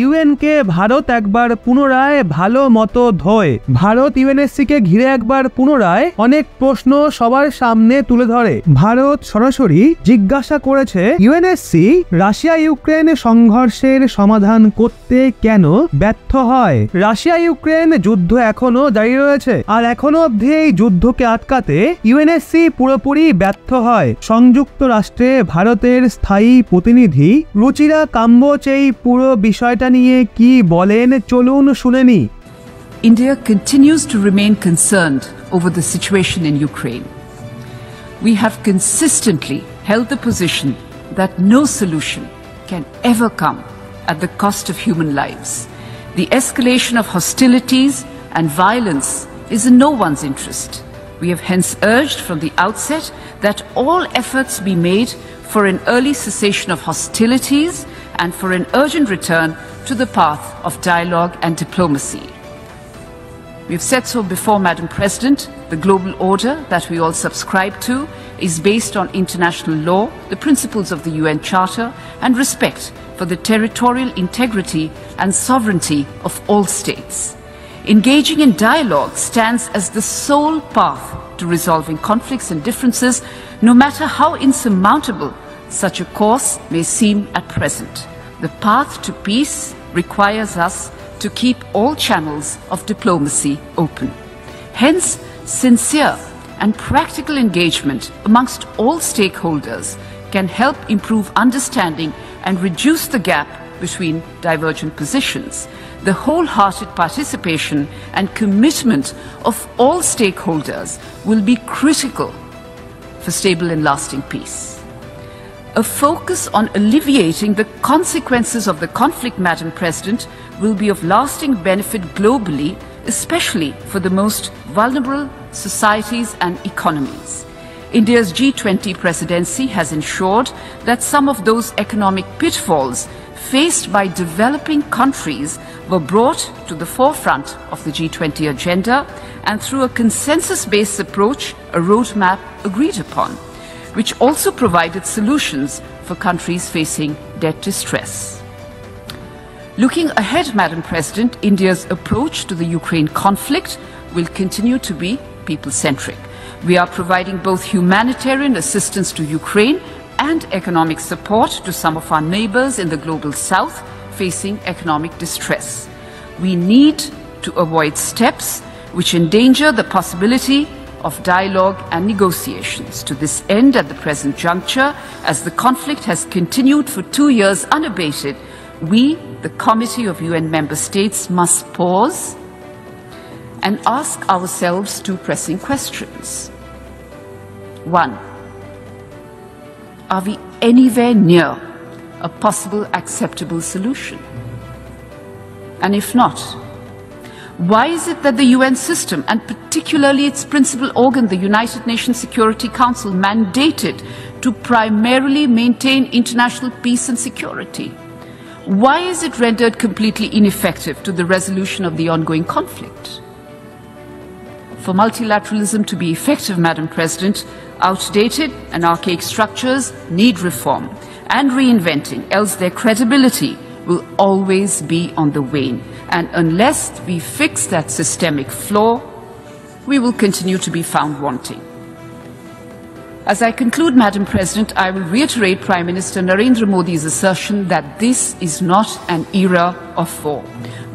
UN কে ভারত একবার পুনরায় ভালো মতো ধোয়। ভারত ইউএনএসসি কে ঘিরে একবার পুনরায় অনেক প্রশ্ন সবার সামনে তুলে ধরে। ভারত সরাসরি জিজ্ঞাসা করেছে ইউএনএসসি রাশিয়া ইউক্রেন সংঘর্ষের সমাধান করতে কেন ব্যর্থ হয়। রাশিয়া ইউক্রেন যুদ্ধ এখনো জারি রয়েছে, আর এখনো অবধি এই যুদ্ধকে আটকাতে ইউএনএসসি পুরোপুরি ব্যর্থ হয়। সংযুক্ত রাষ্ট্রে ভারতের স্থায়ী প্রতিনিধি রুচিরা কাম্বোজ এই পুরো বিষয়টা নিয়ে কি বলেন চলুন শুনে নি। India continues to remain concerned over the situation in Ukraine. We have consistently held the position that no solution can ever come at the cost of human lives. The escalation of hostilities and violence is in no one's interest. We have hence urged from the outset that all efforts be made for an early cessation of hostilities and for an urgent return to the path of dialogue and diplomacy. We have said so before, Madam President. The global order that we all subscribe to is based on international law, the principles of the UN Charter, and respect for the territorial integrity and sovereignty of all states. Engaging in dialogue stands as the sole path to resolving conflicts and differences, no matter how insurmountable such a course may seem at present. The path to peace requires us to keep all channels of diplomacy open. Hence, sincere and practical engagement amongst all stakeholders can help improve understanding and reduce the gap between divergent positions. The wholehearted participation and commitment of all stakeholders will be critical for stable and lasting peace. A focus on alleviating the consequences of the conflict, Madam President, will be of lasting benefit globally, especially for the most vulnerable societies and economies. India's G20 presidency has ensured that some of those economic pitfalls faced by developing countries were brought to the forefront of the G20 agenda, and through a consensus-based approach, a roadmap agreed upon, which also provided solutions for countries facing debt distress. Looking ahead, Madam President, India's approach to the Ukraine conflict will continue to be people-centric. We are providing both humanitarian assistance to Ukraine and economic support to some of our neighbors in the global south facing economic distress. We need to avoid steps which endanger the possibility of dialogue and negotiations. To this end, at the present juncture, as the conflict has continued for 2 years unabated, we, the Committee of UN Member States, must pause and ask ourselves two pressing questions. 1. Are we anywhere near a possible acceptable solution? And if not, why is it that the UN system, and particularly its principal organ, the United Nations Security Council, mandated to primarily maintain international peace and security? Why is it rendered completely ineffective to the resolution of the ongoing conflict? For multilateralism to be effective, Madam President, outdated and archaic structures need reform and reinventing, else their credibility will always be on the wane. And unless we fix that systemic flaw, we will continue to be found wanting. As I conclude, Madam President, I will reiterate Prime Minister Narendra Modi's assertion that this is not an era of war.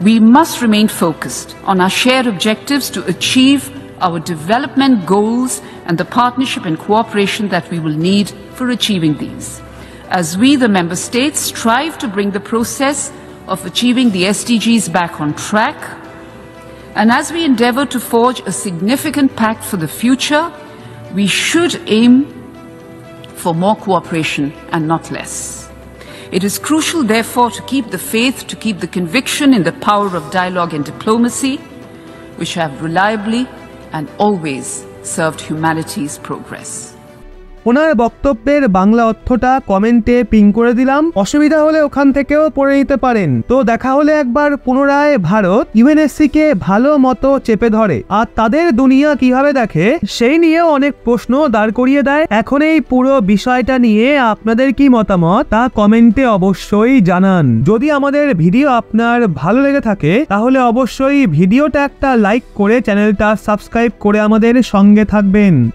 We must remain focused on our shared objectives to achieve our development goals and the partnership and cooperation that we will need for achieving these. As we, the Member States, strive to bring the process of achieving the SDGs back on track, and as we endeavour to forge a significant pact for the future, we should aim for more cooperation and not less. It is crucial, therefore, to keep the faith, to keep the conviction in the power of dialogue and diplomacy, which have reliably and always served humanity's progress. ওনার বক্তব্যের বাংলা অর্থটা কমেন্টে pin করে দিলাম, অসুবিধা হলে ওখান থেকেও পড়ে নিতে পারেন। তো দেখা হলে একবার পুনরায় ভারত ইউএনএসসি কে ভালো মতো চেপে ধরে আর তাদের দুনিয়া কিভাবে দেখে সেই নিয়েও অনেক প্রশ্ন দাঁড় করিয়ে দেয়। এখন এই পুরো বিষয়টা নিয়ে আপনাদের কি মতামত তা কমেন্টে অবশ্যই জানান। যদি আমাদের ভিডিও আপনার ভালো লেগে থাকে তাহলে অবশ্যই ভিডিওটা একটা লাইক করে চ্যানেলটা সাবস্ক্রাইব করে আমাদের সঙ্গে থাকবেন।